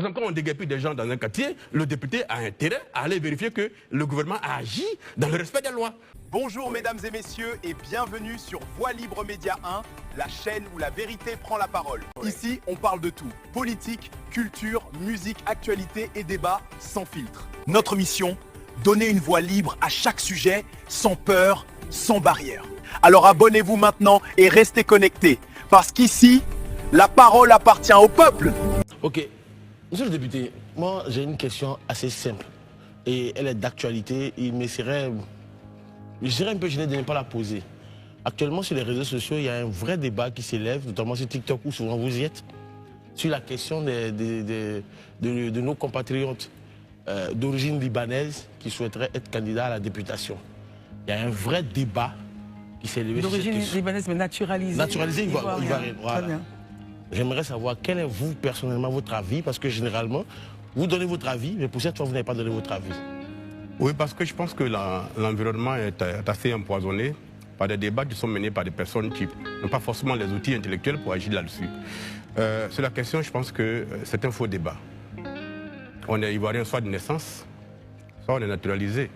Par exemple, quand on déguerpit des gens dans un quartier, le député a intérêt à aller vérifier que le gouvernement a agi dans le respect des lois. Bonjour mesdames et messieurs et bienvenue sur Voix Libre Média 1, la chaîne où la vérité prend la parole. Ici, on parle de tout. Politique, culture, musique, actualité et débat sans filtre. Notre mission, donner une voix libre à chaque sujet, sans peur, sans barrière. Alors abonnez-vous maintenant et restez connectés. Parce qu'ici, la parole appartient au peuple. Ok. Monsieur le député, moi j'ai une question assez simple. Et elle est d'actualité. Je serais un peu gêné de ne pas la poser. Actuellement, sur les réseaux sociaux, il y a un vrai débat qui s'élève, notamment sur TikTok où souvent vous y êtes, sur la question de nos compatriotes d'origine libanaise qui souhaiteraient être candidats à la députation. Il y a un vrai débat qui s'est élevé sur cette question. D'origine libanaise, mais naturalisée. Naturalisée ivoirienne. Voilà. J'aimerais savoir quel est vous, personnellement, votre avis, parce que généralement, vous donnez votre avis, mais pour cette fois, vous n'avez pas donné votre avis. Oui, parce que je pense que l'environnement est assez empoisonné par des débats qui sont menés par des personnes qui n'ont pas forcément les outils intellectuels pour agir là-dessus. Sur la question, je pense que c'est un faux débat. On est ivoirien soit de naissance, soit on est naturalisé.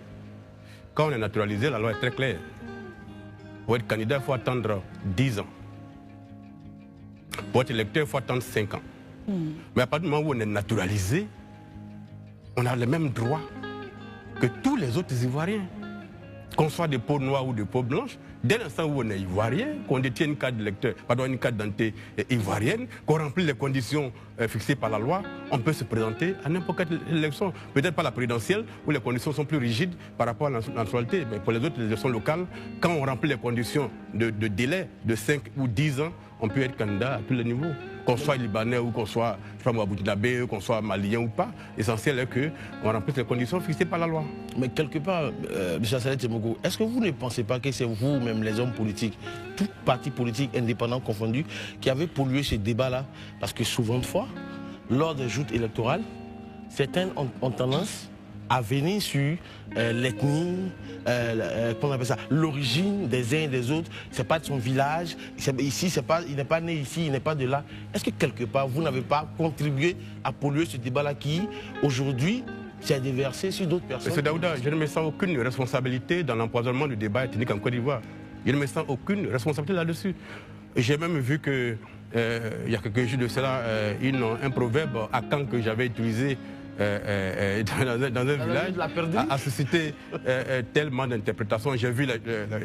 Quand on est naturalisé, la loi est très claire. Pour être candidat, il faut attendre 10 ans. Pour être électeur, il faut attendre 5 ans. Mais à partir du moment où on est naturalisé, on a les mêmes droits que tous les autres Ivoiriens. Qu'on soit de peau noire ou de peau blanche, dès l'instant où on est Ivoirien, qu'on détient une carte d'électeur, une carte d'identité ivoirienne, qu'on remplit les conditions fixées par la loi, on peut se présenter à n'importe quelle élection. Peut-être pas la présidentielle, où les conditions sont plus rigides par rapport à la nationalité, mais pour les autres élections locales, quand on remplit les conditions de délai de 5 ou 10 ans, on peut être candidat à tous les niveaux. Qu'on soit libanais ou qu'on soit burkinabé, qu'on soit malien ou pas, l'essentiel est qu'on remplisse les conditions fixées par la loi. Mais quelque part, M. Assalet Temogo, est-ce que vous ne pensez pas que c'est vous-même, les hommes politiques, tout parti politique indépendant confondu, qui avez pollué ce débat-là? Parce que souvent de fois, lors des joutes électorales, certains ont tendance à venir sur l'ethnie, comment on appelle ça, l'origine des uns et des autres. C'est pas de son village, ici, il n'est pas né ici, il n'est pas de là. Est-ce que quelque part, vous n'avez pas contribué à polluer ce débat-là qui, aujourd'hui, s'est déversé sur d'autres personnes? Monsieur Daouda, je ne me sens aucune responsabilité dans l'empoisonnement du débat ethnique en Côte d'Ivoire. Je ne me sens aucune responsabilité là-dessus. J'ai même vu que, il y a quelques jours de cela, un proverbe à Caen que j'avais utilisé dans un village a suscité tellement d'interprétations. J'ai vu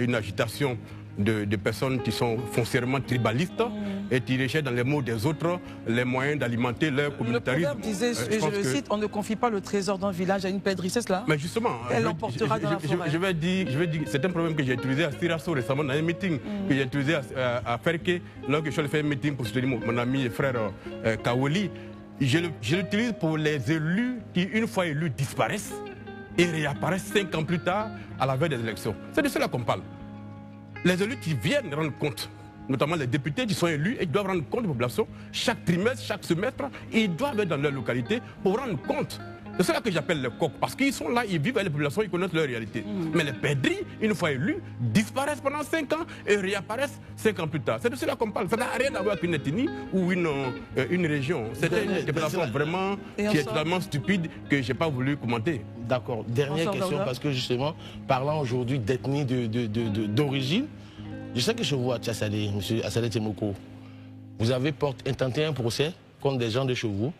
une agitation de personnes qui sont foncièrement tribalistes et qui recherchent dans les mots des autres les moyens d'alimenter leur communautarisme. Le proverbe disait, je le cite, on ne confie pas le trésor d'un village à une pèdrisse, c'est cela? Mais justement, elle l'emportera dans la forêt. Je vais dire, c'est un problème que j'ai utilisé à Sirasso récemment dans un meeting, que j'ai utilisé à Ferke, lorsque je suis allé faire un meeting pour soutenir mon ami et frère Kawoli. Je l'utilise pour les élus qui, une fois élus, disparaissent et réapparaissent 5 ans plus tard à la veille des élections. C'est de cela qu'on parle. Les élus qui viennent rendre compte, notamment les députés qui sont élus, et doivent rendre compte de la population chaque trimestre, chaque semestre, et ils doivent être dans leur localité pour rendre compte. C'est cela que j'appelle les coqs, parce qu'ils sont là, ils vivent avec les populations, ils connaissent leur réalité. Mais les perdris, une fois élus, disparaissent pendant 5 ans et réapparaissent 5 ans plus tard. C'est de cela qu'on parle. Ça n'a rien à voir avec une ethnie ou une région. C'est une interprétation vraiment qui est totalement stupide que je n'ai pas voulu commenter. D'accord. Dernière question, parce que justement, parlant aujourd'hui d'ethnie d'origine, je sais que chez vous, à Tchassadé, M. Assalet Temogo, vous avez intenté un procès contre des gens de chez vous,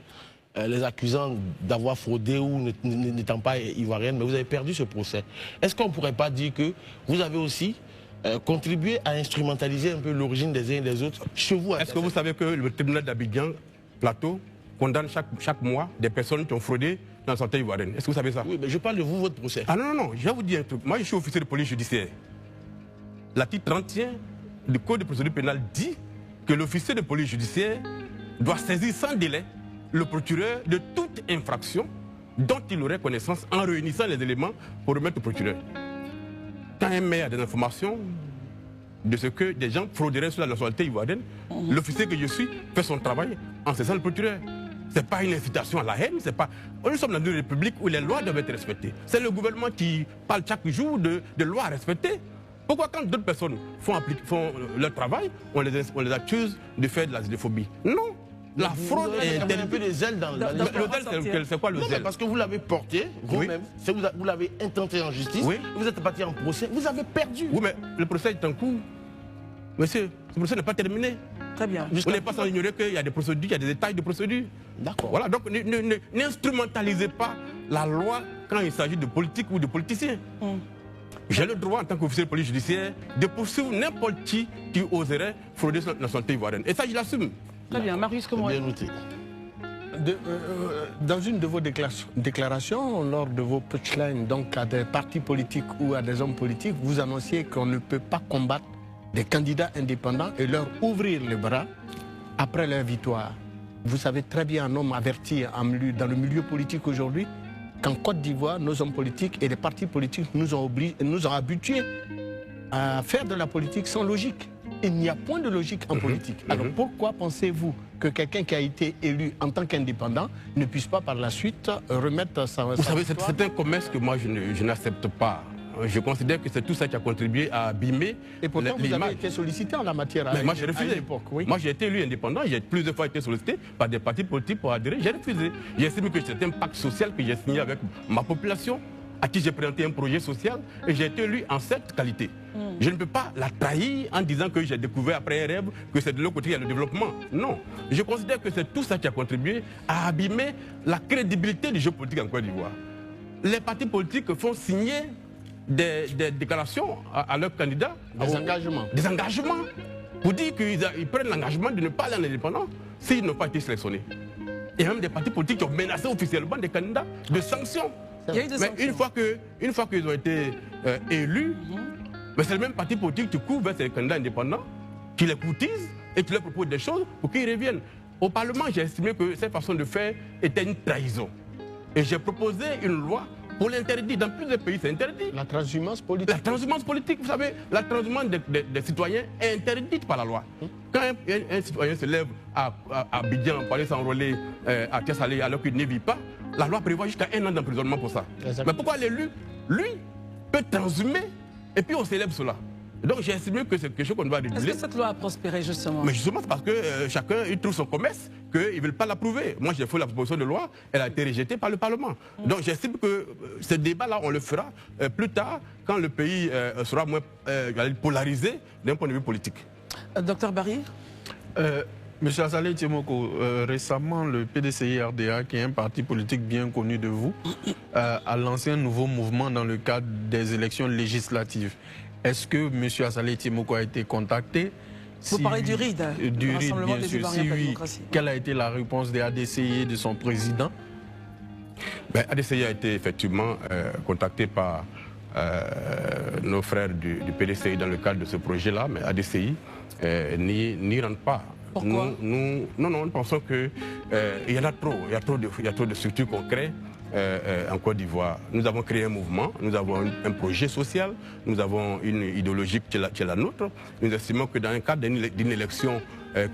les accusant d'avoir fraudé ou n'étant pas ivoirienne, mais vous avez perdu ce procès. Est-ce qu'on ne pourrait pas dire que vous avez aussi contribué à instrumentaliser un peu l'origine des uns et des autres chez vous? Est-ce que vous savez que le tribunal d'Abidjan, Plateau, condamne chaque mois des personnes qui ont fraudé dans la santé ivoirienne? Est-ce que vous savez ça? Oui, mais je parle de vous, votre procès. Ah non, je vais vous dire un truc. Moi, je suis officier de police judiciaire. L'article 31 du Code de procédure pénale dit que l'officier de police judiciaire doit saisir sans délai le procureur de toute infraction dont il aurait connaissance en réunissant les éléments pour remettre au procureur. Quand un maire a des informations de ce que des gens frauderaient sur la nationalité ivoirienne, l'officier que je suis fait son travail en saisissant le procureur. Ce n'est pas une incitation à la haine, c'est pas... Nous sommes dans une république où les lois doivent être respectées. C'est le gouvernement qui parle chaque jour de lois à respecter. Pourquoi quand d'autres personnes font leur travail, on les accuse de faire de la xénophobie? Non. La fraude est un peu des ailes dans la Le zèle, c'est quoi le zèle? Parce que vous l'avez porté, vous-même, vous l'avez intenté en justice, vous êtes parti en procès, vous avez perdu. Oui, mais le procès est en cours. Monsieur, ce procès n'est pas terminé. Très bien. On n'est pas sans ignorer qu'il y a des procédures, il y a des détails de procédures. D'accord. Voilà, donc n'instrumentalisez pas la loi quand il s'agit de politique ou de politiciens. J'ai le droit, en tant qu'officier de police judiciaire, de poursuivre n'importe qui oserait frauder la nationalité ivoirienne. Et ça, je l'assume. Très bien. Marius, comment bien noté. Dans une de vos déclarations, lors de vos punchlines, donc à des partis politiques ou à des hommes politiques, vous annonciez qu'on ne peut pas combattre des candidats indépendants et leur ouvrir les bras après leur victoire. Vous savez très bien, un homme averti dans le milieu politique aujourd'hui, qu'en Côte d'Ivoire, nos hommes politiques et les partis politiques nous ont habitués à faire de la politique sans logique. Il n'y a point de logique en politique. Alors pourquoi pensez-vous que quelqu'un qui a été élu en tant qu'indépendant ne puisse pas par la suite remettre sa... Vous savez, c'est un commerce que moi je n'accepte pas. Je considère que c'est tout ça qui a contribué à abîmer. Et pourtant, vous avez été sollicité en la matière. Mais moi, j'ai refusé. Moi, j'ai été élu indépendant. J'ai plusieurs fois été sollicité par des partis politiques pour adhérer. J'ai refusé. J'ai estimé que c'était un pacte social que j'ai signé avec ma population, à qui j'ai présenté un projet social, et j'ai été élu en cette qualité. Je ne peux pas la trahir en disant que j'ai découvert après un rêve que c'est de l'autre côté qu'il y a le développement. Non. Je considère que c'est tout ça qui a contribué à abîmer la crédibilité du jeu politique en Côte d'Ivoire. Les partis politiques font signer des déclarations à leurs candidats. Des engagements. Pour dire qu'ils prennent l'engagement de ne pas aller en indépendant s'ils n'ont pas été sélectionnés. Il y a même des partis politiques qui ont menacé officiellement des candidats de sanctions. Mais une fois qu'ils ont été élus, c'est le même parti politique qui couvre vers ces candidats indépendants, qui les courtise et qui leur propose des choses pour qu'ils reviennent. Au Parlement, j'ai estimé que cette façon de faire était une trahison. Et j'ai proposé une loi pour l'interdire. Dans plusieurs pays, c'est interdit. La transhumance politique. La transhumance politique, vous savez, la transhumance des citoyens est interdite par la loi. Quand un citoyen se lève à Abidjan pour aller s'enrôler à Thiessalé alors qu'il ne vit pas, la loi prévoit jusqu'à 1 an d'emprisonnement pour ça. Exactement. Mais pourquoi l'élu, lui, peut transhumer et puis on célèbre cela? Donc j'ai estimé que c'est quelque chose qu'on doit réguler. Est-ce que cette loi a prospéré justement? Mais justement, c'est parce que chacun il trouve son commerce qu'ils ne veulent pas l'approuver. Moi j'ai fait la proposition de loi, elle a été rejetée par le Parlement. Donc j'estime que ce débat-là, on le fera plus tard, quand le pays sera moins polarisé d'un point de vue politique. Docteur Barry? Monsieur Azaleh Tiemoko, récemment le PDCI-RDA, qui est un parti politique bien connu de vous, a lancé un nouveau mouvement dans le cadre des élections législatives. Est-ce que M. Azaleh Tiemoko a été contacté? Vous parlez du RID, du RID, bien sûr. Si oui, quelle a été la réponse des ADCI et de son président? ADCI a été effectivement contacté par nos frères du PDCI dans le cadre de ce projet-là, mais ADCI n'y rentre pas. Pourquoi? Nous pensons qu'il y en a trop. Il y a trop de structures qu'on crée en Côte d'Ivoire. Nous avons créé un mouvement, nous avons un projet social, nous avons une idéologie qui est la nôtre. Nous estimons que dans le cadre d'une élection,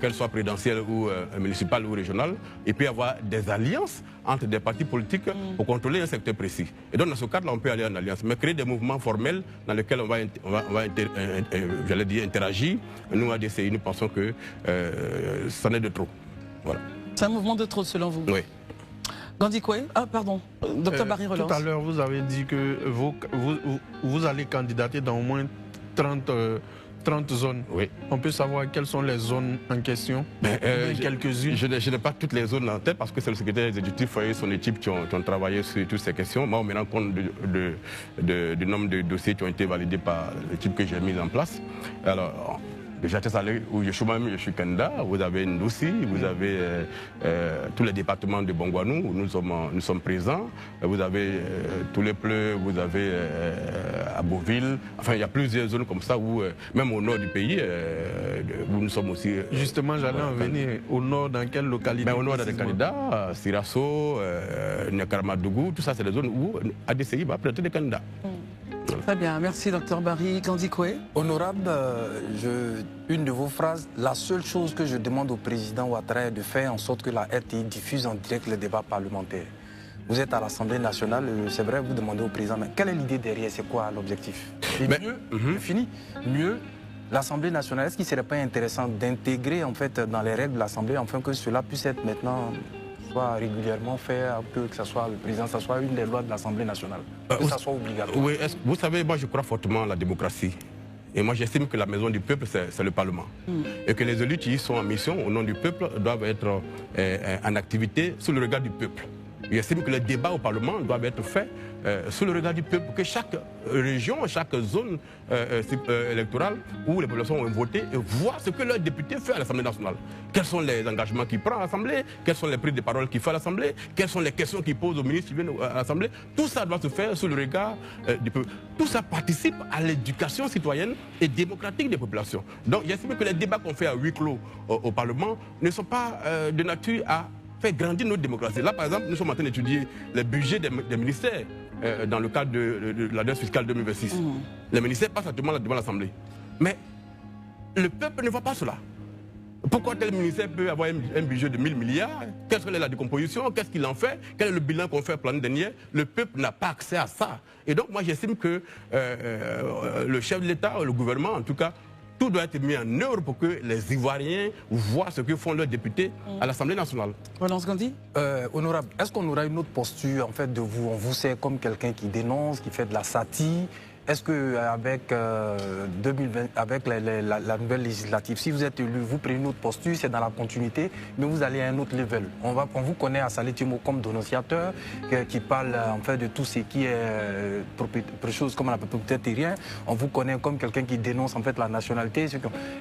qu'elle soit présidentielle ou municipale ou régionale, il peut y avoir des alliances entre des partis politiques pour contrôler un secteur précis. Et donc dans ce cadre-là, on peut aller en alliance, mais créer des mouvements formels dans lesquels on va interagir. Nous, à DCI, nous pensons que ça n'est de trop. Voilà. C'est un mouvement de trop selon vous? Oui. Gandhi Koué, pardon, Docteur Barry relance. Tout à l'heure, vous avez dit que vous allez candidater dans au moins 30 zones. Oui. On peut savoir quelles sont les zones en question? Quelques-unes. Je n'ai pas toutes les zones en tête parce que c'est le secrétaire exécutif et son équipe qui ont travaillé sur toutes ces questions. Moi, on me rend compte du nombre de dossiers qui ont été validés par l'équipe que j'ai mise en place. Alors, déjà, où je suis candidat, vous avez Ndouci, vous avez tous les départements de Bongouanou où nous sommes présents, vous avez tous les Pleux, vous avez à Beauville, enfin il y a plusieurs zones comme ça où, même au nord du pays, où nous sommes aussi... Justement, j'allais en venir, au nord, dans quelle localité? Au nord, il y a des candidats, Sirasso, Nyakaramadougu, tout ça c'est des zones où ADCI va présenter des candidats. Très bien, merci Docteur Barry. Gandhi Koué. Honorable, une de vos phrases, la seule chose que je demande au président Ouattara est de faire en sorte que la RTI diffuse en direct le débat parlementaire. Vous êtes à l'Assemblée nationale, c'est vrai, vous demandez au président, mais quelle est l'idée derrière, c'est quoi l'objectif? Mieux l'Assemblée nationale, est-ce qu'il ne serait pas intéressant d'intégrer en fait dans les règles de l'Assemblée, afin que cela puisse être maintenant soit régulièrement fait, que ce soit le président, ça soit une des lois de l'Assemblée nationale, que ça soit obligatoire? Oui, vous savez, moi je crois fortement à la démocratie. Et moi j'estime que la maison du peuple, c'est le Parlement. Et que les élus qui y sont en mission au nom du peuple doivent être en activité sous le regard du peuple. J'estime que les débats au Parlement doivent être faits sous le regard du peuple, que chaque région, chaque zone électorale où les populations ont voté voient ce que leurs députés font à l'Assemblée nationale. Quels sont les engagements qu'ils prennent à l'Assemblée, quelles sont les prises de parole qu'ils font à l'Assemblée, quelles sont les questions qu'ils posent aux ministres qui viennent à l'Assemblée. Tout ça doit se faire sous le regard du peuple. Tout ça participe à l'éducation citoyenne et démocratique des populations. Donc j'estime que les débats qu'on fait à huis clos au Parlement ne sont pas de nature à faire grandir notre démocratie. Là, par exemple, nous sommes en train d'étudier les budgets des ministères dans le cadre de la dette fiscale 2026. Les ministères passent actuellement devant l'Assemblée. Mais le peuple ne voit pas cela. Pourquoi tel ministère peut avoir un budget de 1000 milliards? Quelle serait la décomposition? Qu'est-ce qu'il en fait? Quel est le bilan qu'on fait pour l'année dernière? Le peuple n'a pas accès à ça. Et donc, moi, j'estime que le chef de l'État, le gouvernement, en tout cas, tout doit être mis en œuvre pour que les Ivoiriens voient ce que font leurs députés à l'Assemblée nationale. Valence Gandhi. Honorable, est-ce qu'on aura une autre posture en fait de vous? On vous sait comme quelqu'un qui dénonce, qui fait de la satire. Est-ce qu'avec la nouvelle législative, si vous êtes élu, vous prenez une autre posture, c'est dans la continuité, mais vous allez à un autre level? On vous connaît à Saleh Timo comme dénonciateur, qui parle en fait de tout ce qui est chose comme la propriété terrienne. On vous connaît comme quelqu'un qui dénonce en fait la nationalité.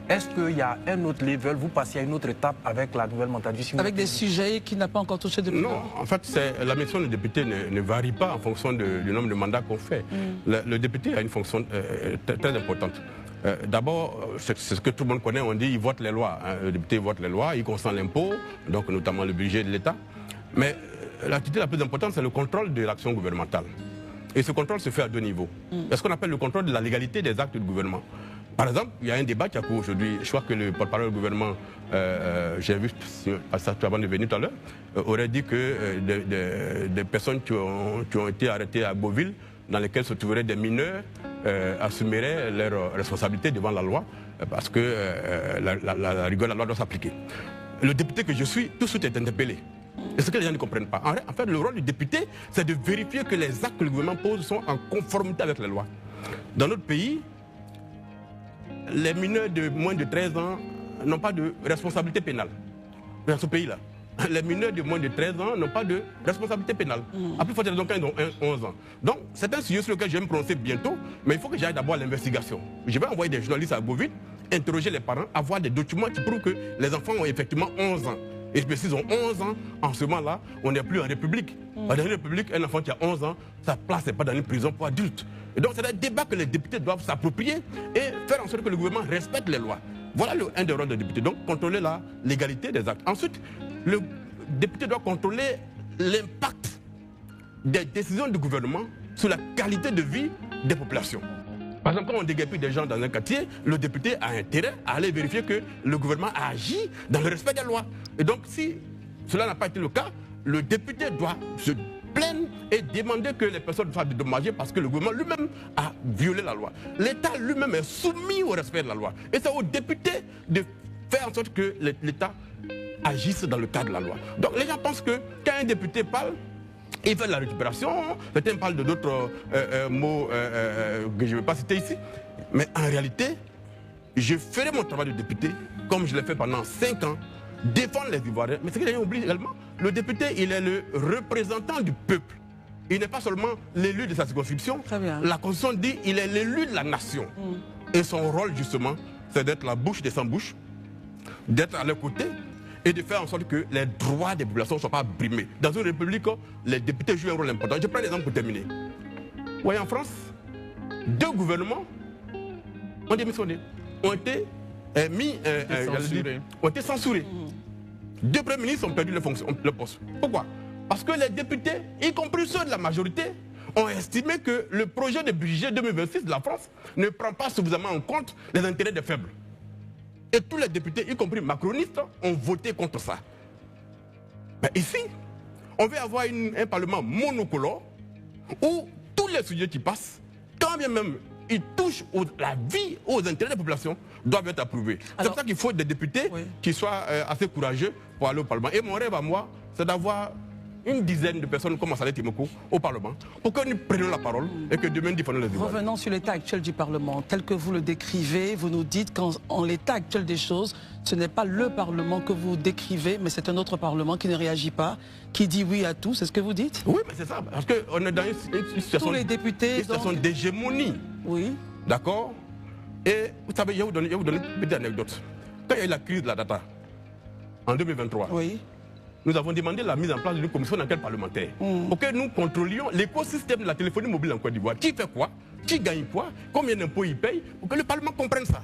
Est-ce qu'il y a un autre level? Vous passez à une autre étape avec la nouvelle mentalité? Avec des sujets qui n'ont pas encore touché depuis? Non, en fait, la mission du député ne varie pas en fonction du nombre de mandats qu'on fait. Le député a une fonction très importante. D'abord, c'est ce que tout le monde connaît, on dit il vote les lois. Le député vote les lois, il consent l'impôt, donc notamment le budget de l'État. Mais l'activité la plus importante, c'est le contrôle de l'action gouvernementale. Et ce contrôle se fait à deux niveaux. Il y a ce qu'on appelle le contrôle de la légalité des actes du gouvernement. Par exemple, il y a un débat qui a cours aujourd'hui. Je crois que le porte-parole du gouvernement, j'ai vu ça avant de venir tout à l'heure, aurait dit que des personnes qui ont été arrêtées à Beauville, dans lesquels se trouveraient des mineurs, assumeraient leurs responsabilités devant la loi, parce que la rigueur de la loi doit s'appliquer. Le député que je suis, tout de suite est interpellé. Et ce que les gens ne comprennent pas. En fait, le rôle du député, c'est de vérifier que les actes que le gouvernement pose sont en conformité avec les lois. Dans notre pays, les mineurs de moins de 13 ans n'ont pas de responsabilité pénale. Dans ce pays-là, les mineurs de moins de 13 ans n'ont pas de responsabilité pénale. À plus forte raison quand ils ont 11 ans. Donc, c'est un sujet sur lequel je vais me prononcer bientôt, mais il faut que j'aille d'abord à l'investigation. Je vais envoyer des journalistes à Beauville, interroger les parents, avoir des documents qui prouvent que les enfants ont effectivement 11 ans. Et s'ils ont 11 ans, en ce moment-là, on n'est plus en République. Dans une République, un enfant qui a 11 ans, sa place n'est pas dans une prison pour adultes. Et donc, c'est un débat que les députés doivent s'approprier et faire en sorte que le gouvernement respecte les lois. Voilà un des rôles des députés. Donc, contrôler la légalité des actes. Ensuite, le député doit contrôler l'impact des décisions du gouvernement sur la qualité de vie des populations. Par exemple, quand on déguerpit des gens dans un quartier, le député a intérêt à aller vérifier que le gouvernement a agi dans le respect des lois. Et donc, si cela n'a pas été le cas, le député doit se plaindre et demander que les personnes soient dédommagées parce que le gouvernement lui-même a violé la loi. L'État lui-même est soumis au respect de la loi. Et c'est au député de faire en sorte que l'État agisse dans le cadre de la loi. Donc les gens pensent que quand un député parle, il fait de la récupération, certains parlent de d'autres mots que je ne vais pas citer ici, mais en réalité, je ferai mon travail de député comme je l'ai fait pendant 5 ans, défendre les Ivoiriens. Mais ce que les gens oublient également, le député, il est le représentant du peuple. Il n'est pas seulement l'élu de sa circonscription. Très bien. La Constitution dit qu'il est l'élu de la nation. Et son rôle, justement, c'est d'être la bouche des sans-bouches, d'être à leur côté, et de faire en sorte que les droits des populations ne soient pas brimés. Dans une république, les députés jouent un rôle important. Je prends l'exemple pour terminer. Oui, en France, 2 gouvernements ont démissionné, ont été censurés. 2 premiers ministres ont perdu leur poste. Pourquoi? Parce que les députés, y compris ceux de la majorité, ont estimé que le projet de budget 2026 de la France ne prend pas suffisamment en compte les intérêts des faibles. Et tous les députés, y compris macronistes, ont voté contre ça. Mais ici, on veut avoir un parlement monocolore où tous les sujets qui passent, quand bien même qu'ils touchent la vie, aux intérêts des populations, doivent être approuvés. C'est pour ça qu'il faut des députés qui soient assez courageux pour aller au Parlement. Et mon rêve à moi, c'est d'avoir une dizaine de personnes comme Saleh Timoko au Parlement pour que nous prenions la parole et que demain nous défendons les droits. Revenons sur l'état actuel du Parlement. Tel que vous le décrivez, vous nous dites qu'en l'état actuel des choses, ce n'est pas le Parlement que vous décrivez, mais c'est un autre Parlement qui ne réagit pas, qui dit oui à tout, c'est ce que vous dites? Oui, mais c'est ça, parce qu'on est dans une situation, tous les députés, d'hégémonie. Oui. D'accord. Et vous savez, je vais vous donner une petite anecdote. Quand il y a eu la crise de la data, en 2023, oui. Nous avons demandé la mise en place d'une commission d'enquête parlementaire pour que nous contrôlions l'écosystème de la téléphonie mobile en Côte d'Ivoire. Qui fait quoi? Qui gagne quoi? Combien d'impôts il paye? Pour que le Parlement comprenne ça.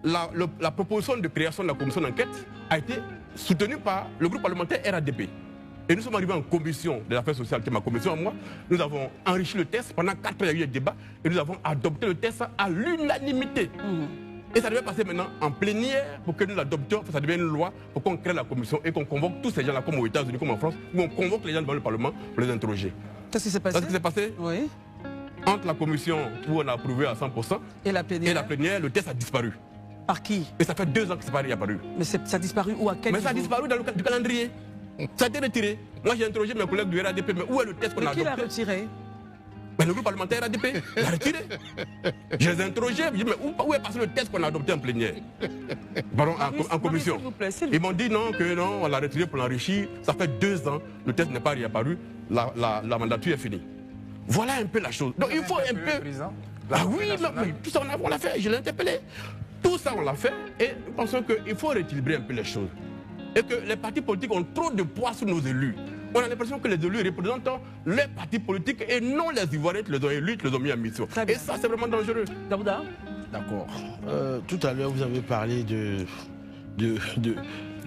La proposition de création de la commission d'enquête a été soutenue par le groupe parlementaire RADP. Et nous sommes arrivés en commission des affaires sociales, qui est ma commission à moi. Nous avons enrichi le texte. Pendant 4 ans, il y a eu un débat et nous avons adopté le texte à l'unanimité. Et ça devait passer maintenant en plénière pour que nous l'adoptions, ça devienne une loi, pour qu'on crée la commission et qu'on convoque tous ces gens-là, comme aux États-Unis, comme en France, où on convoque les gens devant le Parlement pour les interroger. Qu'est-ce qui s'est passé? C'est ce qui s'est passé? Oui. Entre la commission où on a approuvé à 100% et la plénière, le texte a disparu. Par qui? Et ça fait 2 ans que c'est pas apparu. Mais ça a disparu où? À quel niveau? Mais ça a disparu dans le calendrier. Ça a été retiré. Moi j'ai interrogé mes collègues du RADP, mais où est le texte qu'on a adopté? Qui l'a retiré? Ben, le groupe parlementaire RADP l'a retiré. Je les ai interrogés, je dis mais où est passé le texte qu'on a adopté en plénière? Pardon, en commission. Ils m'ont dit non, on l'a retiré pour l'enrichir. Ça fait 2 ans, le texte n'est pas réapparu, la mandature est finie. Voilà un peu la chose. Donc il faut un peu... Ah oui, mais tout ça on l'a fait, je l'ai interpellé. Tout ça on l'a fait et nous pensons qu'il faut rééquilibrer un peu les choses. Et que les partis politiques ont trop de poids sur nos élus. On a l'impression que les élus représentent les partis politiques et non les Ivoiriens qui les ont élus, qui les ont mis en mission. Et ça, c'est vraiment dangereux. Daouda? D'accord. Tout à l'heure, vous avez parlé de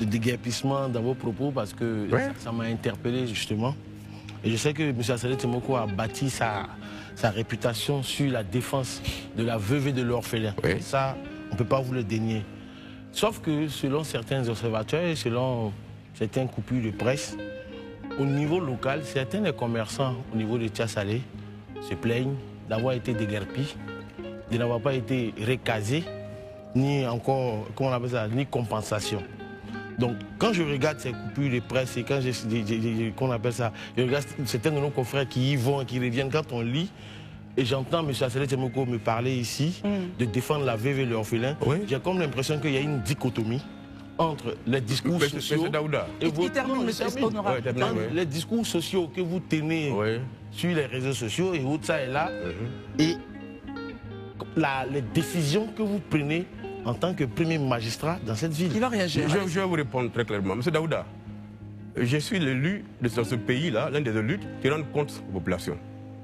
déguerpissement dans vos propos parce que ça m'a interpellé justement. Et je sais que M. Saleh Timoko a bâti sa réputation sur la défense de la veuve et de l'orphelin. Ça, on ne peut pas vous le dénier. Sauf que selon certains observateurs et selon certaines coupures de presse, au niveau local, certains des commerçants au niveau de Tiasalé se plaignent d'avoir été déguerpis, de n'avoir pas été recasés, ni encore, comment on appelle ça, ni compensation. Donc, quand je regarde ces coupures de presse et quand qu'on appelle ça, je regarde certains de nos confrères qui y vont et qui reviennent, quand on lit, et j'entends M. Saleh Timoko me parler ici de défendre la veuve et l'orphelin, j'ai comme l'impression qu'il y a une dichotomie entre les discours sociaux et les discours sociaux que vous tenez sur les réseaux sociaux et autres ça et là, et les décisions que vous prenez en tant que premier magistrat dans cette ville. Il va réagir. Je vais vous répondre très clairement. Monsieur Daouda, je suis l'élu de ce pays-là, l'un des élus qui rend compte aux populations.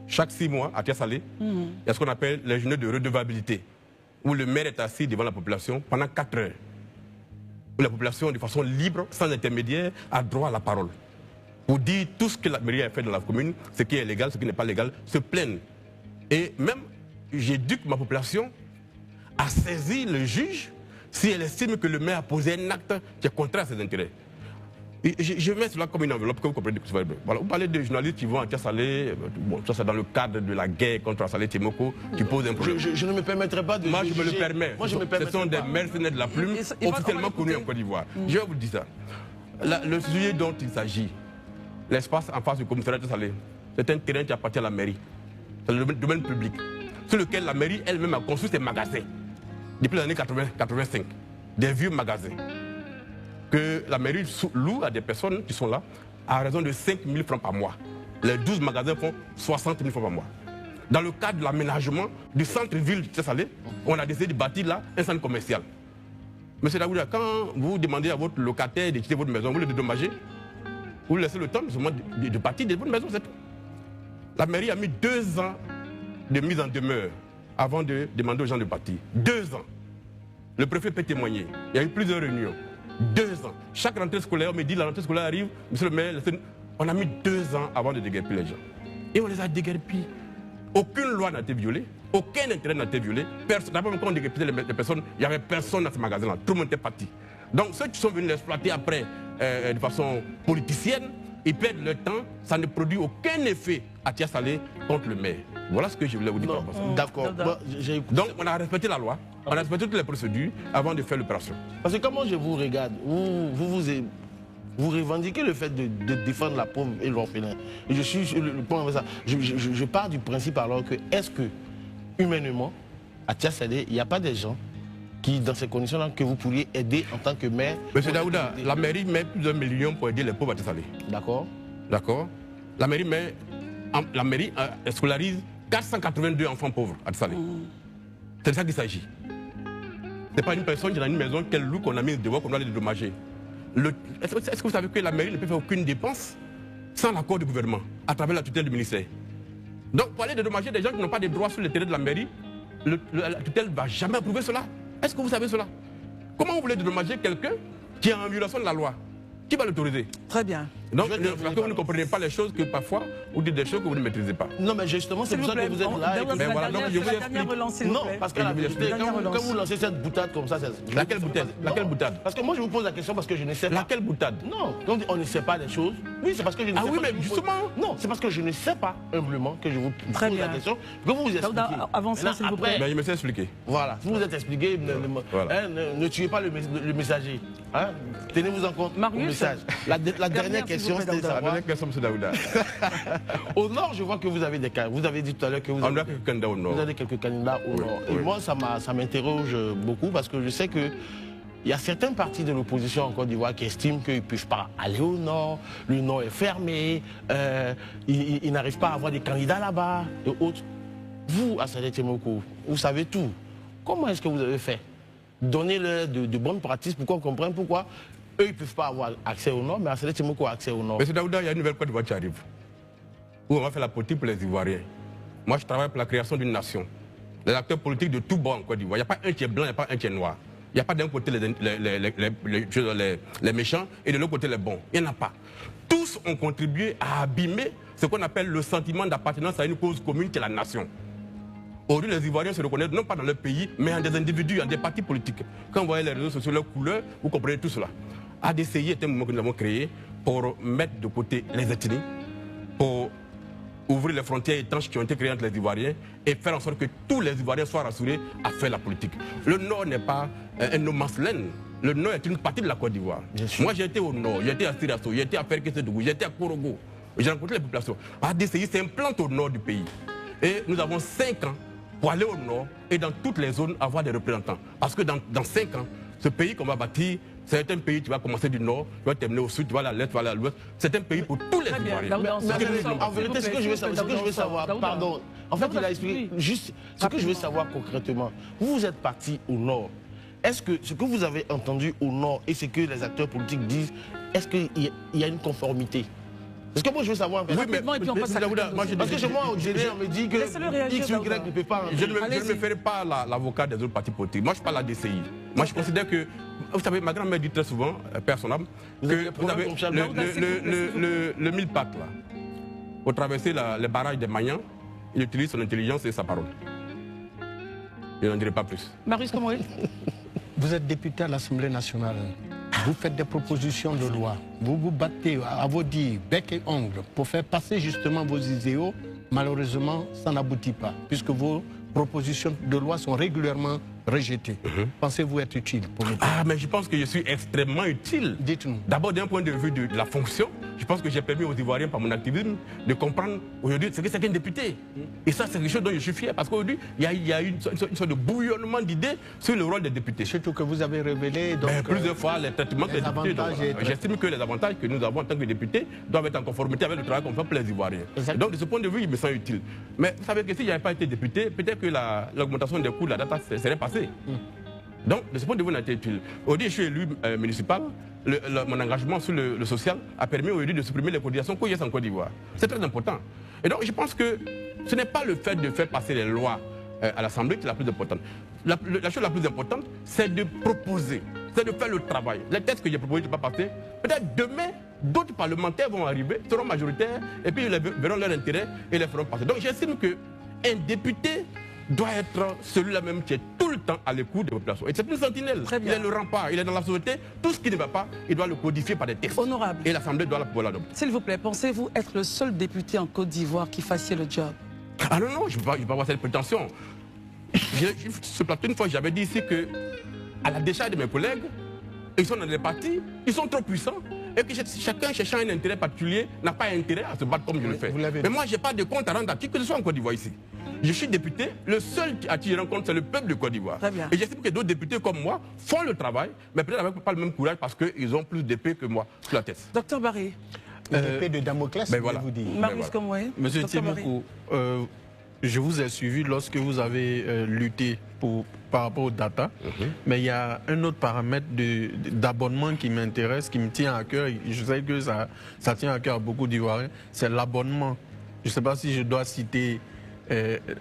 Chaque 6 mois, à Tiasalé, il y a ce qu'on appelle les journées de redevabilité, où le maire est assis devant la population pendant 4 heures. Où la population, de façon libre, sans intermédiaire, a droit à la parole. Pour dire tout ce que la mairie a fait dans la commune, ce qui est légal, ce qui n'est pas légal, se plaignent. Et même, j'éduque ma population à saisir le juge si elle estime que le maire a posé un acte qui est contraire à ses intérêts. Et je mets cela comme une enveloppe que vous comprenez. Voilà, vous parlez de journalistes qui vont à Tiasalé, bon, ça c'est dans le cadre de la guerre contre Saleh Timoko qui pose un problème. Je ne me permettrai pas de... Moi je me le permets. Ce sont des mercenaires de la plume officiellement connus en Côte d'Ivoire. Je vais vous dire ça. Le sujet dont il s'agit, l'espace en face du commissariat de Tiasalé, c'est un terrain qui appartient à la mairie. C'est le domaine public, sur lequel la mairie elle-même a construit ses magasins depuis les années 80-85. Des vieux magasins que la mairie loue à des personnes qui sont là à raison de 5 000 francs par mois. Les 12 magasins font 60 000 francs par mois. Dans le cadre de l'aménagement du centre-ville de Tiasalé, on a décidé de bâtir là un centre commercial. Monsieur Daouda, quand vous demandez à votre locataire de quitter votre maison, vous le dédommagez, vous laissez le temps de partir de votre maison, c'est tout. La mairie a mis 2 ans de mise en demeure avant de demander aux gens de partir. 2 ans. Le préfet peut témoigner. Il y a eu plusieurs réunions. 2 ans. Chaque rentrée scolaire, on me dit la rentrée scolaire arrive, monsieur le maire, on a mis 2 ans avant de déguerpir les gens. Et on les a déguerpis. Aucune loi n'a été violée, aucun intérêt n'a été violé. D'abord, quand on déguerpissait les personnes, il n'y avait personne dans ce magasin-là. Tout le monde était parti. Donc ceux qui sont venus l'exploiter après de façon politicienne, ils perdent leur temps, ça ne produit aucun effet à Tia Salé contre le maire. Voilà ce que je voulais vous dire. D'accord. Donc on a respecté la loi, on a respecté toutes les procédures avant de faire l'opération. Parce que comment je vous regarde, vous revendiquez le fait de défendre la pauvre et l'orphelin. Et je suis sur le point de ça. Je pars du principe alors que, est-ce que, humainement, à Tia Salé, il n'y a pas des gens qui, dans ces conditions-là, que vous pourriez aider en tant que maire? Monsieur Daouda, la mairie met plus d'1 million pour aider les pauvres à Tia Salé. D'accord. D'accord. La mairie scolarise 482 enfants pauvres à Tia Salé. C'est de ça qu'il s'agit. Ce n'est pas une personne qui est dans une maison qu'elle loue, qu'on a mis dehors, qu'on doit les dédommager. Est-ce que vous savez que la mairie ne peut faire aucune dépense sans l'accord du gouvernement, à travers la tutelle du ministère? Donc, pour aller dédommager des gens qui n'ont pas de droits sur le terrain de la mairie, la tutelle ne va jamais approuver cela. Est-ce que vous savez cela? Comment vous voulez dédommager quelqu'un qui est en violation de la loi? Qui va l'autoriser? Très bien. Donc, parce que vous ne comprenez pas les choses que parfois, vous dites des choses que vous ne maîtrisez pas. Non, mais justement, c'est pour ça que vous êtes là. Mais voilà, donc je vous explique. Non, parce que quand vous lancez cette boutade comme ça, laquelle boutade? Laquelle boutade? Parce que moi, je vous pose la question parce que je ne sais pas. Laquelle boutade? Non, quand on ne sait pas les choses. Oui, c'est parce que je ne sais pas. Ah oui, mais justement. Non, c'est parce que je ne sais pas, humblement, que je vous pose la question. Que vous vous expliquez. Avancez, s'il vous plaît. Mais il me s'est expliqué. Voilà, si vous êtes expliqué, ne tuez pas le messager. Tenez-vous en compte au message. La dernière question, c'était ça. La dernière question, M. Daouda. Au nord, je vois que vous avez des cas. Vous avez dit tout à l'heure que vous avez quelques candidats au nord. Vous avez quelques candidats au nord. Et moi, ça m'interroge beaucoup parce que je sais que il y a certains partis de l'opposition en Côte d'Ivoire qui estiment qu'ils ne peuvent pas aller au nord, le nord est fermé, ils n'arrivent pas à avoir des candidats là-bas et autres. Vous, à Salé Temoko, vous savez tout. Comment est-ce que vous avez fait? Donnez-leur de bonnes pratiques pour qu'on comprenne pourquoi eux, ils ne peuvent pas avoir accès au nord, mais à Salé Temoko a accès au nord. Monsieur Daouda, il y a une nouvelle Côte d'Ivoire qui arrive, où on va faire la politique pour les Ivoiriens. Moi, je travaille pour la création d'une nation. Les acteurs politiques de tout bord en Côte d'Ivoire. Il n'y a pas un qui est blanc, il n'y a pas un qui est noir. Il n'y a pas d'un côté les méchants et de l'autre côté les bons. Il n'y en a pas. Tous ont contribué à abîmer ce qu'on appelle le sentiment d'appartenance à une cause commune qui est la nation. Aujourd'hui, les Ivoiriens se reconnaissent non pas dans leur pays, mais en des individus, en des partis politiques. Quand vous voyez les réseaux sociaux, leurs couleurs, vous comprenez tout cela. ADCI est un mouvement que nous avons créé pour mettre de côté les ethnies, pour ouvrir les frontières étanches qui ont été créées entre les Ivoiriens et faire en sorte que tous les Ivoiriens soient rassurés à faire la politique. Le Nord n'est pas un no man's land. Le Nord est une partie de la Côte d'Ivoire. Moi, j'ai été au Nord, j'ai été à Sirasso, j'ai été à Ferkesedougou, j'ai été à Korogo. J'ai rencontré les populations. ADCI s'implante au nord du pays. Et nous avons 5 ans pour aller au nord et dans toutes les zones avoir des représentants. Parce que dans 5 ans, ce pays qu'on va bâtir, c'est un pays qui va commencer du nord, tu vas terminer au sud, tu vas à l'est, tu vas à l'ouest. C'est un pays pour tous les Ivoiriens. En vérité, ce que je veux savoir, pardon, en fait, il a expliqué juste ce que je veux savoir concrètement. Vous êtes parti au nord. Est-ce que ce que vous avez entendu au nord et ce que les acteurs politiques disent, est-ce qu'il y a une conformité? Parce que moi je veux savoir. Oui, mais parce que chez moi au Géné, on me dit que X ou Y ne peut pas. Je ne me ferai pas l'avocat des autres partis politiques. Moi je parle à la DCI. Moi je considère que, vous savez, ma grand-mère dit très souvent, père son âme, que vous avez le mille-pattes là, pour traverser les barrages des Magnans, il utilise son intelligence et sa parole. Je n'en dirai pas plus. Marius Komori. Vous êtes député à l'Assemblée nationale. Vous faites des propositions de loi. Vous vous battez à vos dires, bec et ongle, pour faire passer justement vos idéaux. Malheureusement, ça n'aboutit pas, puisque vos propositions de loi sont régulièrement rejetées. Pensez-vous être utile pour nous? Ah, mais je pense que je suis extrêmement utile. Dites-nous. D'abord, d'un point de vue de la fonction, je pense que j'ai permis aux Ivoiriens, par mon activisme, de comprendre aujourd'hui ce que c'est qu'un député. Et ça, c'est quelque chose dont je suis fier, parce qu'aujourd'hui, il y a une sorte de bouillonnement d'idées sur le rôle des députés. Surtout que vous avez révélé donc, plusieurs fois les traitements des députés. J'estime que les avantages que nous avons en tant que députés doivent être en conformité avec le travail qu'on fait pour les Ivoiriens. Donc, de ce point de vue, il me sent utile. Mais vous savez que s'il n'y avait pas été député, peut-être que l'augmentation des coûts de la data serait passée. Donc, de ce point de vue, on a été utile. Aujourd'hui, je suis élu municipal. Mon engagement sur le social a permis aujourd'hui de supprimer les cotisations COIES en Côte d'Ivoire. C'est très important. Et donc, je pense que ce n'est pas le fait de faire passer les lois à l'Assemblée qui est la plus importante. La chose la plus importante, c'est de proposer, c'est de faire le travail. Les textes que j'ai proposés ne sont pas passés. Peut-être demain, d'autres parlementaires vont arriver, seront majoritaires, et puis ils verront leur intérêt et les feront passer. Donc, j'estime qu'un député doit être celui-là même qui est tout le temps à l'écoute des populations. Et c'est une sentinelle. Il est le rempart, il est dans la société. Tout ce qui ne va pas, il doit le codifier par des textes. Honorable. Et l'Assemblée doit pouvoir l'adopter. S'il vous plaît, pensez-vous être le seul député en Côte d'Ivoire qui fassiez le job? Ah non, non, je ne peux pas avoir cette prétention. Ce plateau, une fois, j'avais dit ici que, à la décharge de mes collègues, ils sont dans des partis, ils sont trop puissants. Et que chacun cherchant un intérêt particulier n'a pas intérêt à se battre comme je le fais. Mais moi, je n'ai pas de compte à rendre à qui que ce soit en Côte d'Ivoire ici. Je suis député, le seul à qui je rends compte, c'est le peuple de Côte d'Ivoire. Et j'estime que d'autres députés comme moi font le travail, mais peut-être avec pas le même courage parce qu'ils ont plus d'épée que moi sur la tête. Docteur Barry. L'épée de Damoclès, voilà. vous dire. Marius Komoué. Monsieur Tiemoko, je vous ai suivi lorsque vous avez lutté par rapport aux data, mais il y a un autre paramètre d'abonnement qui m'intéresse, qui me tient à cœur. Je sais que ça tient à cœur à beaucoup d'Ivoiriens, c'est l'abonnement. Je ne sais pas si je dois citer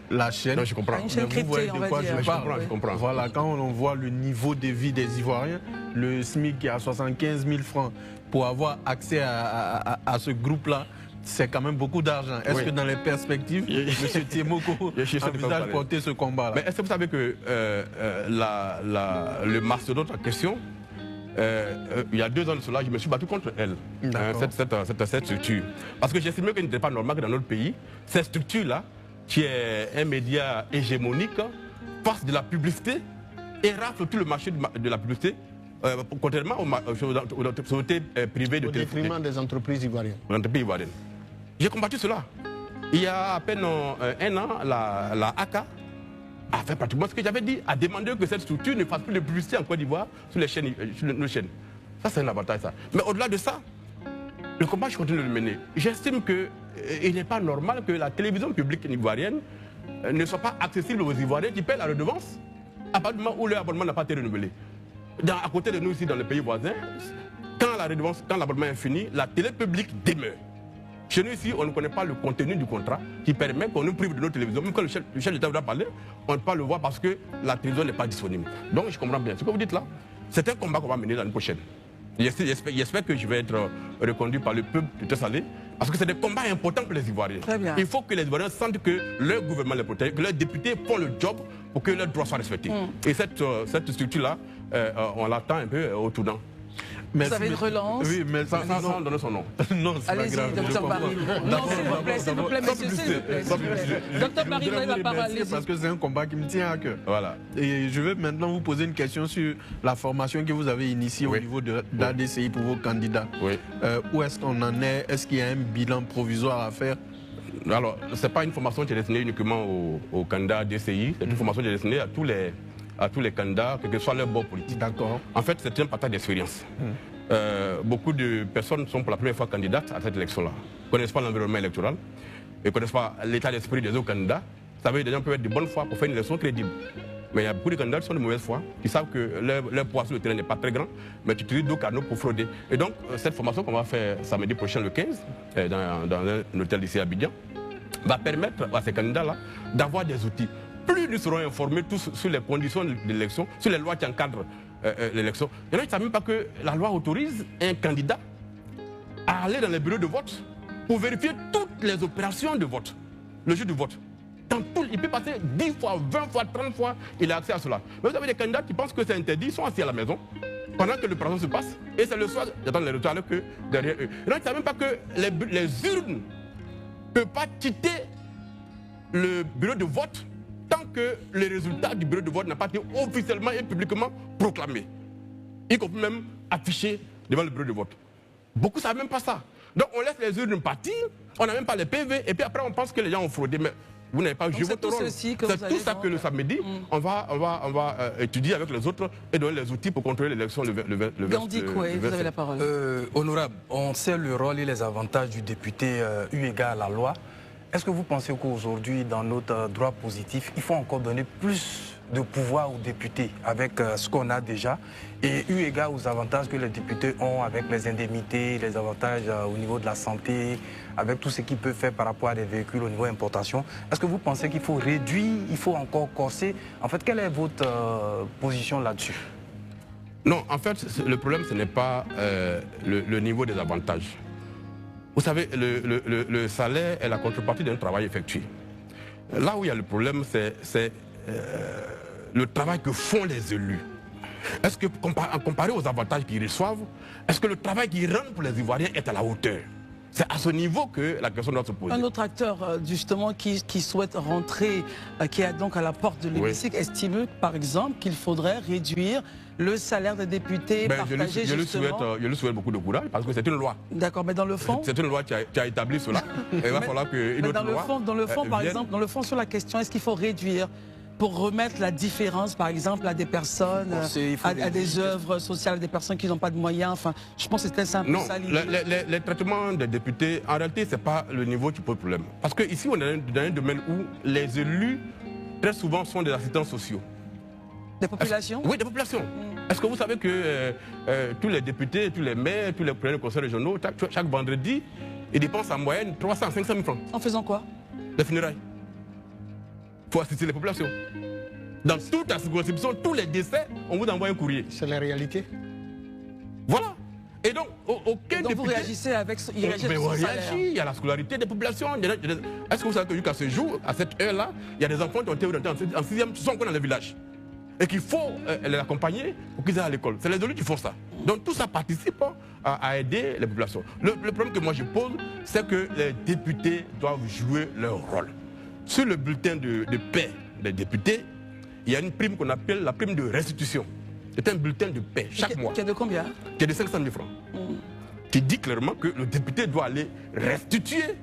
la chaîne. Non, je comprends. Une chaîne Mais cryptée, vous voyez on de va quoi dire. je parle. Je comprends. Voilà, quand on voit le niveau de vie des Ivoiriens, le SMIC qui est à 75 000 francs pour avoir accès à ce groupe-là, c'est quand même beaucoup d'argent. Est-ce que dans les perspectives, M. Tiemoko envisage porter ce combat-là? Mais est-ce que vous savez que le mastodonte en question, il y a 2 ans de cela, je me suis battu contre elle, cette structure. Parce que j'estimais qu'il n'était pas normal que dans notre pays, cette structure-là, qui est un média hégémonique, fasse de la publicité et rafle tout le marché de la publicité, contrairement aux sociétés privées de téléphone. Au détriment des entreprises ivoiriennes. J'ai combattu cela. Il y a à peine 1 an, la ACA a fait pratiquement ce que j'avais dit, a demandé que cette structure ne fasse plus de publicité en Côte d'Ivoire sur nos chaînes. Ça, c'est un avantage, ça. Mais au-delà de ça, le combat, je continue de le mener. J'estime qu'il n'est pas normal que la télévision publique ivoirienne ne soit pas accessible aux Ivoiriens qui paient la redevance à partir du moment où leur abonnement n'a pas été renouvelé. À côté de nous, ici, dans les pays voisins, quand l'abonnement est fini, la télé publique demeure. Chez nous ici, on ne connaît pas le contenu du contrat qui permet qu'on nous prive de nos télévisions. Même quand le chef d'État doit parler, on ne peut pas le voir parce que la télévision n'est pas disponible. Donc je comprends bien. Ce que vous dites là, c'est un combat qu'on va mener l'année prochaine. J'espère que je vais être reconduit par le peuple de Tessalé parce que c'est des combats importants pour les Ivoiriens. Il faut que les Ivoiriens sentent que leur gouvernement les protège, que leurs députés font le job pour que leurs droits soient respectés. Et cette structure-là, on l'attend un peu au tournant. Vous avez une relance? Oui, mais sans donner son nom. Non, c'est pas grave. Allez-y, docteur Barry. Non, s'il vous plaît, monsieur, s'il vous plaît. Docteur Barry, vous avez la parole. Parce que c'est un combat qui me tient à cœur. Voilà. Et je vais maintenant vous poser une question sur la formation que vous avez initiée au niveau de l'ADCI pour vos candidats. Où est-ce qu'on en est? Est-ce qu'il y a un bilan provisoire à faire? Alors, ce n'est pas une formation qui est destinée uniquement aux candidats ADCI, c'est une formation qui est destinée à tous les candidats, quel que soit leur bord politique. D'accord. En fait, c'est un partage d'expérience. Beaucoup de personnes sont pour la première fois candidates à cette élection-là. Ils ne connaissent pas l'environnement électoral, ils ne connaissent pas l'état d'esprit des autres candidats. Ça veut dire que les gens peuvent être de bonne foi pour faire une élection crédible. Mais il y a beaucoup de candidats qui sont de mauvaise foi, qui savent que leur poids sur le terrain n'est pas très grand, mais qui utilisent d'autres canaux pour frauder. Et donc, cette formation qu'on va faire samedi prochain, le 15, dans un hôtel ici à Abidjan, va permettre à ces candidats-là d'avoir des outils. Plus nous serons informés tous sur les conditions de l'élection, sur les lois qui encadrent l'élection. Il y en a qui ne savent même pas que la loi autorise un candidat à aller dans les bureaux de vote pour vérifier toutes les opérations de vote, le jour du vote. Il peut passer 10 fois, 20 fois, 30 fois, il a accès à cela. Mais vous avez des candidats qui pensent que c'est interdit, ils sont assis à la maison pendant que l'opération se passe, et c'est le soir, j'attends les retours alors que derrière eux. Il y en a qui ne savent même pas que les urnes ne peuvent pas quitter le bureau de vote tant que le résultat du bureau de vote n'a pas été officiellement et publiquement proclamé. Y compris même affiché devant le bureau de vote. Beaucoup ne savent même pas ça. Donc on laisse les urnes partir, on n'a même pas les PV, et puis après on pense que les gens ont fraudé. Mais vous n'avez pas joué votre rôle. C'est tout ça que le samedi, on va étudier avec les autres et donner les outils pour contrôler l'élection le 20. Gandhi Koué, vous avez la parole. Honorable, on sait le rôle et les avantages du député eu égard à la loi. Est-ce que vous pensez qu'aujourd'hui, dans notre droit positif, il faut encore donner plus de pouvoir aux députés avec ce qu'on a déjà et eu égard aux avantages que les députés ont avec les indemnités, les avantages au niveau de la santé, avec tout ce qu'ils peuvent faire par rapport à des véhicules au niveau importation? Est-ce que vous pensez qu'il faut réduire, il faut encore corser? En fait, quelle est votre position là-dessus? Non, en fait, le problème, ce n'est pas le niveau des avantages. Vous savez, le salaire est la contrepartie d'un travail effectué. là où il y a le problème, c'est le travail que font les élus. Est-ce que, comparé aux avantages qu'ils reçoivent, est-ce que le travail qu'ils rendent pour les Ivoiriens est à la hauteur? C'est à ce niveau que la question doit se poser. Un autre acteur, justement, qui souhaite rentrer, qui est donc à la porte de l'hémicycle, estime, par exemple, qu'il faudrait réduire le salaire des députés, partager justement... Je lui souhaite beaucoup de courage, parce que c'est une loi. D'accord, mais dans le fond... C'est une loi qui a établi cela. Et il va falloir qu'une autre loi... Dans le fond, par exemple, dans le fond, sur la question, est-ce qu'il faut réduire pour remettre la différence, par exemple, à des personnes, à des œuvres sociales, à des personnes qui n'ont pas de moyens. Enfin, je pense que c'était un peu ça l'idée. Non, les traitements des députés, en réalité, ce n'est pas le niveau qui pose problème. Parce qu'ici, on est dans un domaine où les élus, très souvent, sont des assistants sociaux. Des populations? Oui, des populations. Est-ce que vous savez que tous les députés, tous les maires, tous les présidents de conseils régionaux, chaque vendredi, ils dépensent en moyenne 300 à 500 000 francs. En faisant quoi? Les funérailles. Pour assister les populations. Dans toute la circonscription, tous les décès, on vous envoie un courrier. C'est la réalité. Voilà. Et donc, aucun donc député... vous réagissez avec... Il réagit, il y a la scolarité des populations. Est-ce que vous savez que jusqu'à ce jour, à cette heure-là, il y a des enfants qui ont été orientés en 6e, qui sont encore dans les villages. Et qu'il faut les accompagner pour qu'ils aillent à l'école. C'est les élus qui font ça. Donc tout ça participe à aider les populations. Le problème que moi je pose, c'est que les députés doivent jouer leur rôle. Sur le bulletin de paie des députés, il y a une prime qu'on appelle la prime de restitution. C'est un bulletin de paie chaque mois. Qui est de combien? Qui est de 500 000 francs. Qui dit clairement que le député doit aller restituer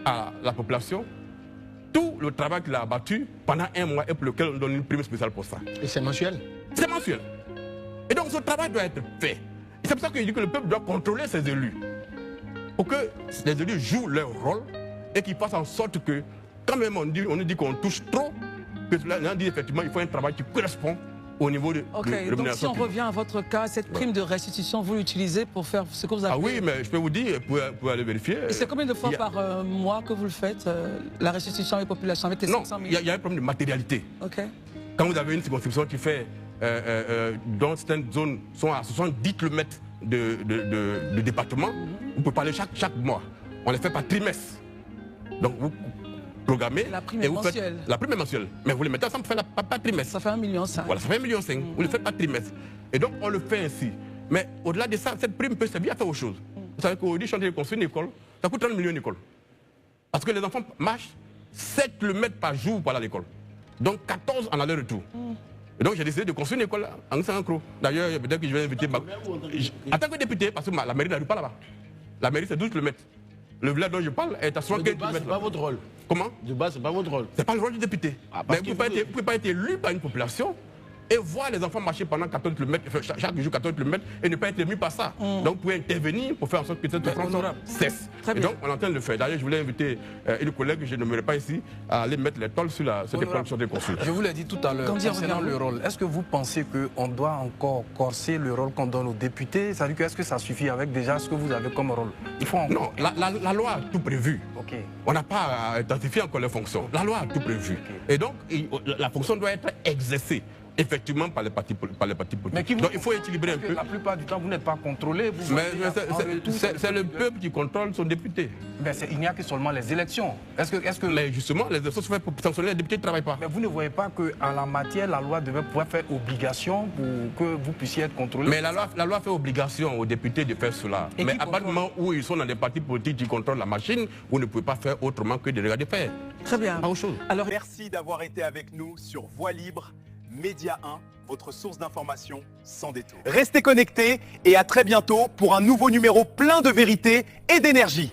à la population tout le travail qu'il a abattu pendant un mois et pour lequel on donne une prime spéciale pour ça. Et c'est mensuel? C'est mensuel. Et donc ce travail doit être fait. Et c'est pour ça que je dis que le peuple doit contrôler ses élus. Pour que les élus jouent leur rôle et qu'ils fassent en sorte que, quand même on nous dit qu'on touche trop, que là, on dit effectivement qu'il faut un travail qui correspond au niveau de rémunération. Donc si on revient à votre cas, cette prime de restitution, vous l'utilisez pour faire ce que vous appelez... Ah oui, mais je peux vous dire, vous pouvez aller vérifier. Et c'est combien de fois par mois que vous le faites, la restitution des populations avec les 500 000? Non, il y a un problème de matérialité. Okay. Quand vous avez une circonscription qui fait, dans certaines zones, sont à 70 km de département, vous pouvez parler chaque mois. On les fait par trimestre. Donc vous programmez. La prime et est vous mensuelle. Faites, la prime est mensuelle. Mais vous les mettez ensemble pour faire par trimestre. Ça fait 1,5 million. Voilà, ça fait 1,5 million. Vous le faites par trimestre. Et donc on le fait ainsi. Mais au-delà de ça, cette prime peut servir à faire autre chose. Vous savez qu'aujourd'hui, chanter de construire une école, ça coûte 30 millions une école. Parce que les enfants marchent 7 km par jour pour aller à l'école. Donc 14 en aller-retour. Et donc j'ai décidé de construire une école en Saint-Cro. D'ailleurs, peut-être que je vais inviter... En tant que député, parce que la mairie n'arrive pas là-bas. La mairie, c'est 12 km. Le village dont je parle est à 75 km. C'est pas votre rôle. Comment? De base, c'est pas votre rôle. C'est pas le rôle du député. Mais vous ne pouvez pas être élu par une population et voir les enfants marcher pendant 14 km, chaque jour 14 km, et ne pas être ému par ça. Donc vous pouvez intervenir pour faire en sorte que cette souffrance cesse. Et donc on est en train de le faire. D'ailleurs, je voulais inviter une collègue que je ne nommerai pas ici à aller mettre les tôles sur cette école sur des consuls. Je vous l'ai dit tout à l'heure, concernant le rôle, est-ce que vous pensez qu'on doit encore corser le rôle qu'on donne aux députés? C'est-à-dire que est-ce que ça suffit avec déjà ce que vous avez comme rôle? Il faut Non, la loi a tout prévu. Okay. On n'a pas à identifier encore les fonctions. La loi a tout prévu. Et donc, la fonction doit être exercée effectivement par les partis politiques. Donc il faut équilibrer un peu. La plupart du temps, vous n'êtes pas contrôlé. C'est le peuple qui contrôle son député. Mais il n'y a que seulement les élections. Mais justement, les élections se font pour sanctionner, les députés ne travaillent pas. Mais vous ne voyez pas qu'en la matière, la loi devait pouvoir faire obligation pour que vous puissiez être contrôlé? Mais la loi fait obligation aux députés de faire cela. Mais à partir du moment où ils sont dans des partis politiques qui contrôlent la machine, vous ne pouvez pas faire autrement que de regarder faire. Très bien. Pas autre chose. Alors, merci d'avoir été avec nous sur Voix Libre, Média 1, votre source d'information sans détour. Restez connectés et à très bientôt pour un nouveau numéro plein de vérité et d'énergie.